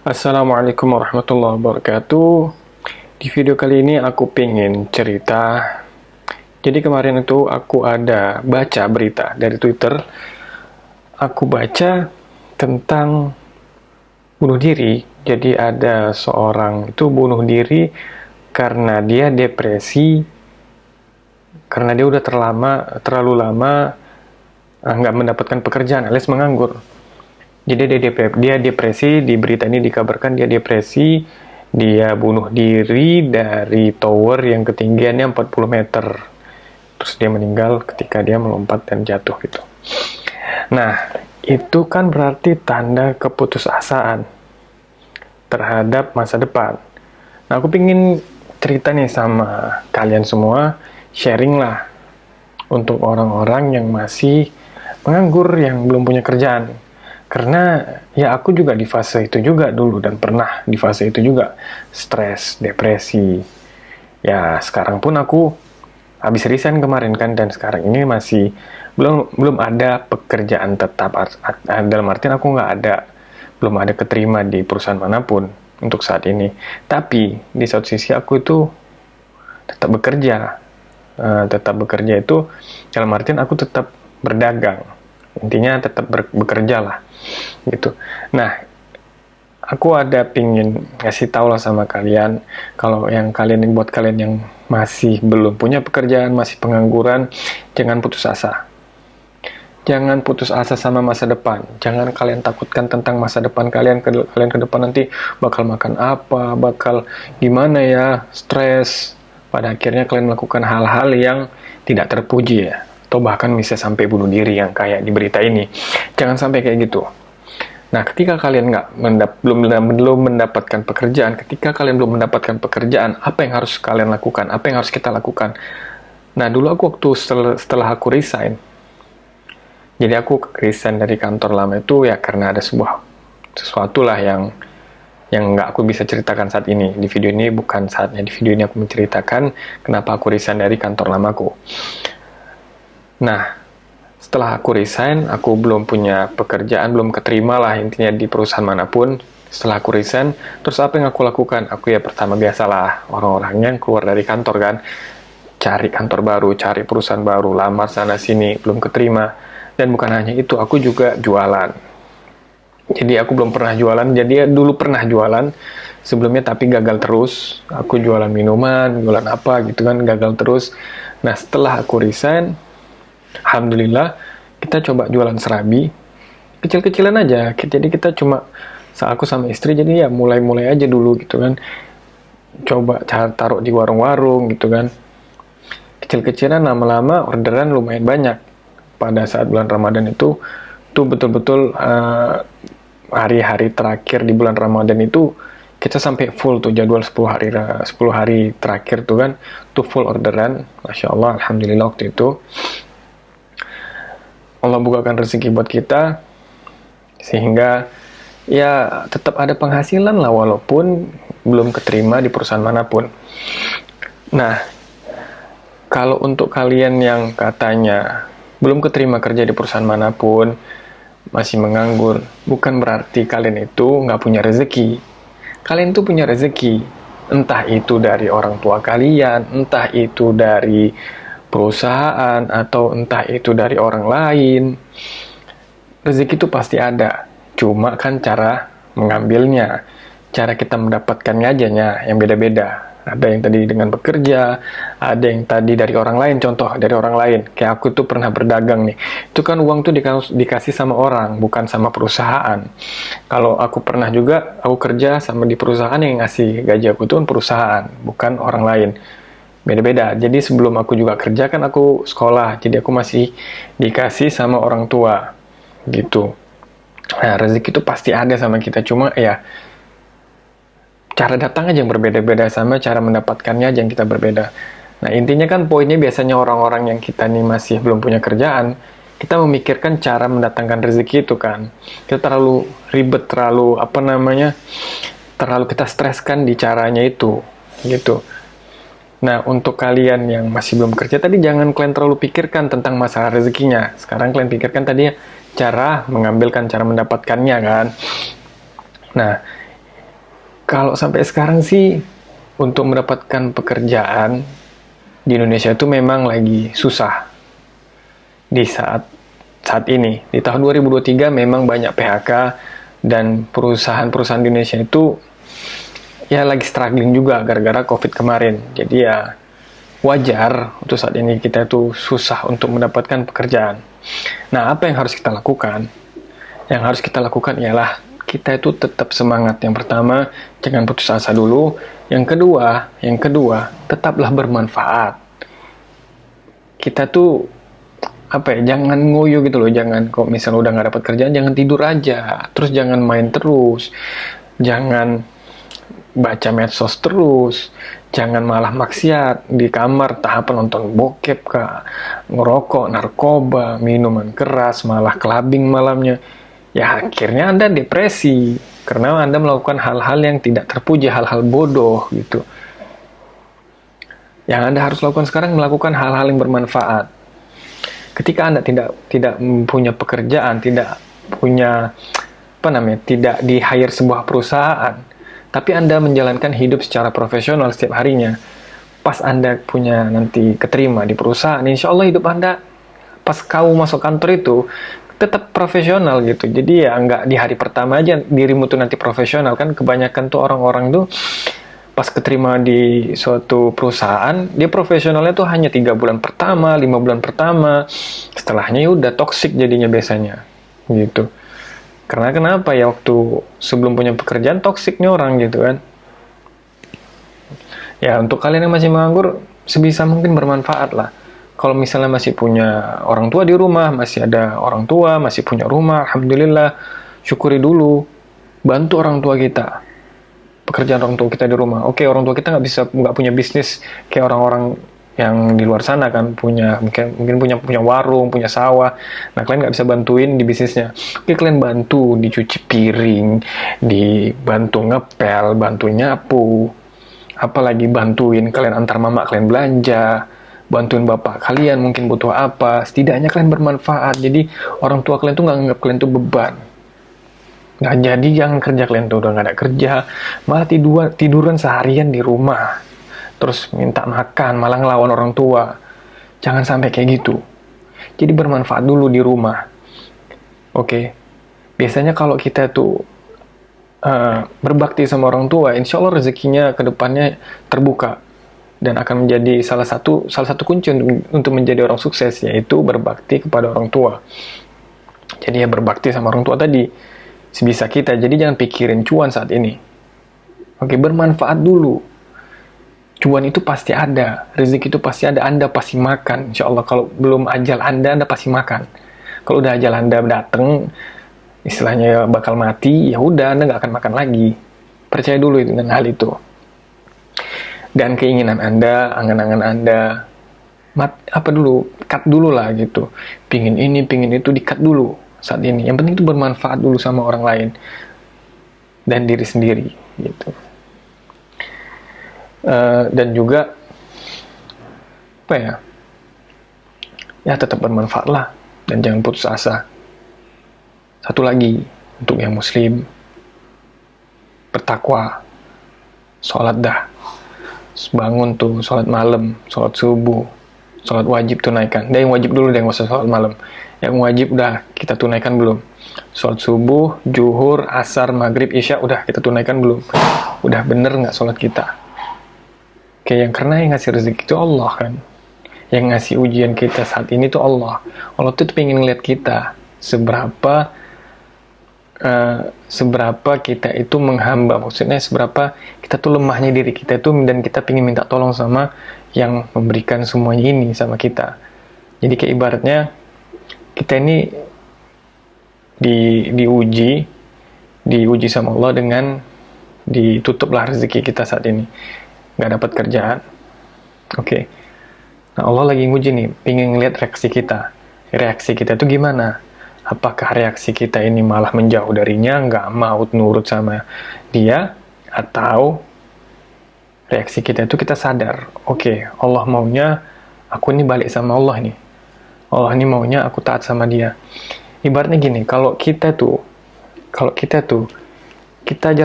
Assalamualaikum warahmatullahi wabarakatuh. Di video kali ini aku pengen cerita. Jadi kemarin itu aku ada baca berita dari Twitter. Aku baca tentang bunuh diri. Jadi ada seorang itu bunuh diri karena dia depresi, karena dia udah terlalu lama nggak mendapatkan pekerjaan alias menganggur. Jadi dia depresi, di berita ini dikabarkan dia depresi, dia bunuh diri dari tower yang ketinggiannya 40 meter. Terus dia meninggal ketika dia melompat dan jatuh gitu. Nah, itu kan berarti tanda keputusasaan terhadap masa depan. Nah, aku pingin cerita nih sama kalian semua, sharing lah untuk orang-orang yang masih menganggur, yang belum punya kerjaan. Karena ya aku juga di fase itu juga dulu, dan pernah di fase itu juga, stres, depresi. Ya sekarang pun aku habis resign kemarin kan, dan sekarang ini masih belum ada pekerjaan tetap. Dalam artian aku belum ada keterima di perusahaan manapun untuk saat ini. Tapi di satu sisi aku itu tetap bekerja. Tetap bekerja itu dalam artian aku tetap berdagang. Intinya tetap bekerja lah gitu. Nah, aku ada pingin ngasih tahu lah sama kalian, kalau buat kalian yang masih belum punya pekerjaan, masih pengangguran, jangan putus asa. Jangan putus asa sama masa depan. Jangan kalian takutkan tentang masa depan kalian ke depan nanti bakal makan apa, bakal gimana ya, stres. Pada akhirnya kalian melakukan hal-hal yang tidak terpuji ya, atau bahkan bisa sampai bunuh diri yang kayak di berita ini. Jangan sampai kayak gitu. Nah, ketika kalian belum mendapatkan pekerjaan, ketika kalian belum mendapatkan pekerjaan, apa yang harus kalian lakukan? Apa yang harus kita lakukan? Nah, dulu waktu setelah aku resign, jadi aku resign dari kantor lama itu ya karena ada sesuatu lah yang nggak aku bisa ceritakan saat ini. Di video ini bukan saatnya. Di video ini aku menceritakan kenapa aku resign dari kantor lamaku. Nah, setelah aku resign, aku belum punya pekerjaan, belum keterima lah intinya di perusahaan manapun. Setelah aku resign, terus apa yang aku lakukan? Aku ya pertama biasalah orang-orang yang keluar dari kantor kan, cari kantor baru, cari perusahaan baru, lamar sana sini, belum keterima. Dan bukan hanya itu, aku juga jualan. Jadi aku belum pernah jualan, jadi dulu pernah jualan sebelumnya tapi gagal terus. Aku jualan minuman, jualan apa gitu kan, gagal terus. Nah, setelah aku resign, alhamdulillah kita coba jualan serabi, kecil-kecilan aja. Jadi kita cuma, aku sama istri, jadi ya mulai-mulai aja dulu gitu kan. Coba taruh di warung-warung gitu kan. Kecil-kecilan, lama-lama orderan lumayan banyak. Pada saat bulan Ramadan itu betul-betul hari-hari terakhir di bulan Ramadan itu kita sampai full tuh jadwal 10 hari terakhir tuh kan, tuh full orderan. Masya Allah, alhamdulillah waktu itu Allah bukakan rezeki buat kita sehingga ya tetap ada penghasilan lah walaupun belum keterima di perusahaan manapun. Nah, kalau untuk kalian yang katanya belum keterima kerja di perusahaan manapun, masih menganggur, bukan berarti kalian itu nggak punya rezeki. Kalian tuh punya rezeki, entah itu dari orang tua kalian, entah itu dari perusahaan, atau entah itu dari orang lain. Rezeki itu pasti ada, cuma kan cara mengambilnya, cara kita mendapatkannya aja yang beda-beda. Ada yang tadi dengan bekerja, ada yang tadi dari orang lain, contoh dari orang lain. Kayak aku tuh pernah berdagang nih. Itu kan uang tuh dikasih sama orang, bukan sama perusahaan. Kalau aku pernah juga, aku kerja sama di perusahaan yang ngasih gaji aku tuh perusahaan, bukan orang lain. Beda-beda. Jadi sebelum aku juga kerja kan aku sekolah, jadi aku masih dikasih sama orang tua. Gitu. Nah, rezeki itu pasti ada sama kita, cuma ya cara datang aja yang berbeda-beda, sama cara mendapatkannya aja yang kita berbeda. Nah, intinya kan poinnya biasanya orang-orang yang kita nih masih belum punya kerjaan, kita memikirkan cara mendatangkan rezeki itu kan. Kita terlalu ribet, terlalu kita streskan di caranya itu, gitu. Nah, untuk kalian yang masih belum kerja tadi, jangan kalian terlalu pikirkan tentang masalah rezekinya. Sekarang kalian pikirkan tadi cara mengambilkan, cara mendapatkannya kan. Nah, Kalau sampai sekarang sih, untuk mendapatkan pekerjaan di Indonesia itu memang lagi susah di saat ini. Di tahun 2023 memang banyak PHK dan perusahaan-perusahaan di Indonesia itu ya lagi struggling juga gara-gara COVID kemarin. Jadi ya wajar untuk saat ini kita itu susah untuk mendapatkan pekerjaan. Nah, apa yang harus kita lakukan? Yang harus kita lakukan ialah kita itu tetap semangat. Yang pertama, jangan putus asa dulu. Yang kedua, tetaplah bermanfaat. Kita tuh jangan ngoyo gitu loh. Jangan kok misalnya udah nggak dapat kerjaan, jangan tidur aja. Terus jangan main terus. Jangan baca medsos terus. Jangan malah maksiat di kamar, tahap nonton bokep kah, ngerokok, narkoba, minuman keras, malah clubbing malamnya. Ya akhirnya Anda depresi karena Anda melakukan hal-hal yang tidak terpuji, hal-hal bodoh gitu. Yang Anda harus lakukan sekarang melakukan hal-hal yang bermanfaat. Ketika Anda tidak punya pekerjaan, tidak punya tidak di-hire sebuah perusahaan, tapi Anda menjalankan hidup secara profesional setiap harinya. Pas Anda punya nanti keterima di perusahaan, insya Allah hidup Anda pas kamu masuk kantor itu tetap profesional gitu. Jadi ya nggak di hari pertama aja dirimu tuh nanti profesional. Kan kebanyakan tuh orang-orang tuh pas keterima di suatu perusahaan, dia profesionalnya tuh hanya 3 bulan pertama, 5 bulan pertama. Setelahnya ya udah toksik jadinya biasanya gitu. Karena kenapa ya, waktu sebelum punya pekerjaan toksiknya orang gitu kan. Ya untuk kalian yang masih menganggur, sebisa mungkin bermanfaat lah. Kalau misalnya masih punya orang tua di rumah, masih ada orang tua, masih punya rumah, alhamdulillah, syukuri dulu. Bantu orang tua kita. Pekerjaan orang tua kita di rumah. Oke, orang tua kita nggak punya bisnis kayak orang-orang yang di luar sana kan, mungkin punya warung, punya sawah. Nah, kalian nggak bisa bantuin di bisnisnya. Oke, kalian bantu dicuci piring, dibantu ngepel, bantu nyapu, apalagi bantuin kalian antar mama kalian belanja, bantuin bapak kalian mungkin butuh apa. Setidaknya kalian bermanfaat. Jadi orang tua kalian tuh nggak anggap kalian tuh beban. Nah, jadi yang kerja kalian tuh udah nggak ada kerja, malah tiduran seharian di rumah, terus minta makan, malah ngelawan orang tua. Jangan sampai kayak gitu. Jadi bermanfaat dulu di rumah. Oke. Biasanya kalau kita tuh berbakti sama orang tua, insya Allah rezekinya ke depannya terbuka dan akan menjadi salah satu kunci untuk menjadi orang sukses, yaitu berbakti kepada orang tua. Jadi ya berbakti sama orang tua tadi sebisa kita. Jadi jangan pikirin cuan saat ini. Oke, bermanfaat dulu. Cuan itu pasti ada, rezeki itu pasti ada, Anda pasti makan. Insya Allah kalau belum ajal Anda pasti makan. Kalau udah ajal Anda datang, istilahnya bakal mati, ya udah Anda nggak akan makan lagi. Percaya dulu dengan hal itu. Dan keinginan Anda, angan-angan Anda, cut dulu lah gitu. Pingin ini, pingin itu, di-cut dulu saat ini. Yang penting itu bermanfaat dulu sama orang lain dan diri sendiri gitu. Dan juga ya tetap bermanfaat lah dan jangan putus asa. Satu lagi untuk yang muslim, bertakwa, sholat dah, bangun tuh sholat malam, sholat subuh, sholat wajib tunaikan. Yang wajib dulu deh, nggak usah sholat malam. Yang wajib udah kita tunaikan belum? Sholat subuh, zuhur, asar, maghrib, isya udah kita tunaikan belum? Udah bener nggak sholat kita? Yang karena yang ngasih rezeki itu Allah kan, yang ngasih ujian kita saat ini tuh Allah. Allah tuh pengen ngeliat kita seberapa kita itu menghamba, maksudnya seberapa kita tuh lemahnya diri kita itu, dan kita pengen minta tolong sama yang memberikan semuanya ini sama kita. Jadi kayak ibaratnya kita ini diuji sama Allah dengan ditutuplah rezeki kita saat ini. Nggak dapat kerjaan. Oke. Nah, Allah lagi nguji nih, pengen ngeliat reaksi kita. Reaksi kita itu gimana? Apakah reaksi kita ini malah menjauh darinya, nggak mau nurut sama dia, atau reaksi kita itu kita sadar, oke, Allah maunya aku ini balik sama Allah nih. Allah ini maunya aku taat sama dia. Ibaratnya gini, kita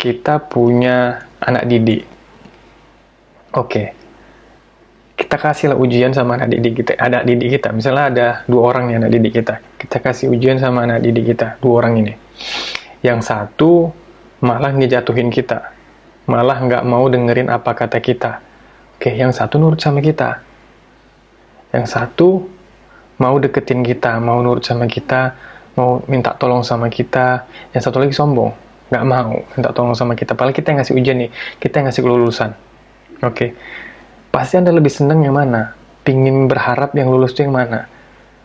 kita punya anak didik. Oke, kita kasihlah ujian sama anak didik kita. Misalnya ada 2 orang nih anak didik kita. Kita kasih ujian sama anak didik kita, 2 orang ini. Yang satu malah ngejatuhin kita, malah nggak mau dengerin apa kata kita. Oke, yang satu nurut sama kita. Yang satu mau deketin kita, mau nurut sama kita, mau minta tolong sama kita. Yang satu lagi sombong, nggak mau minta tolong sama kita. Padahal kita yang ngasih ujian nih, kita yang ngasih kelulusan. Oke, pasti Anda lebih senang yang mana? Pingin berharap yang lulus itu yang mana?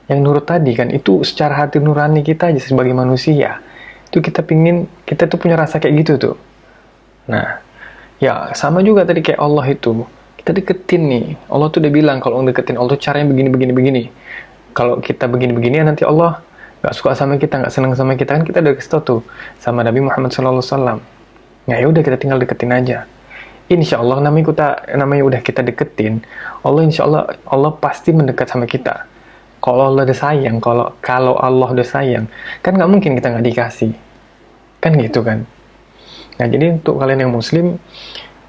Yang nurut tadi kan, itu secara hati nurani kita aja sebagai manusia. Itu kita pingin, kita tuh punya rasa kayak gitu tuh. Nah, ya sama juga tadi kayak Allah itu. Kita deketin nih. Allah tuh udah bilang kalau deketin Allah tuh caranya begini. Kalau kita begini-begini nanti Allah nggak suka sama kita, nggak senang sama kita, kan kita udah kasih tau tuh sama Nabi Muhammad SAW. Nah ya udah kita tinggal deketin aja. Insya Allah namanya udah kita deketin, insya Allah Allah pasti mendekat sama kita. Kalau Allah udah sayang, kalau Allah udah sayang, kan nggak mungkin kita nggak dikasih, kan gitu kan. Nah jadi untuk kalian yang Muslim,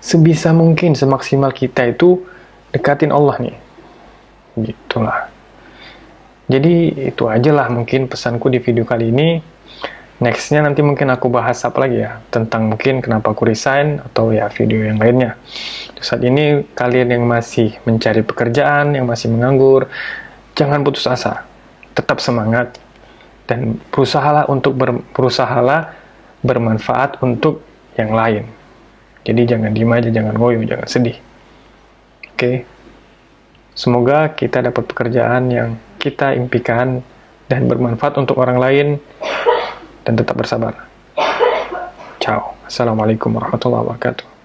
sebisa mungkin semaksimal kita itu dekatin Allah nih, gitulah. Jadi itu aja lah mungkin pesanku di video kali ini. Nextnya nanti mungkin aku bahas apa lagi ya, tentang mungkin kenapa aku resign, atau ya video yang lainnya. Saat ini kalian yang masih mencari pekerjaan, yang masih menganggur, jangan putus asa, tetap semangat, dan berusahalah bermanfaat untuk yang lain. Jadi jangan diem aja, jangan ngoyo, jangan sedih. Oke. Semoga kita dapat pekerjaan yang kita impikan dan bermanfaat untuk orang lain, dan tetap bersabar. Ciao. Assalamualaikum warahmatullahi wabarakatuh.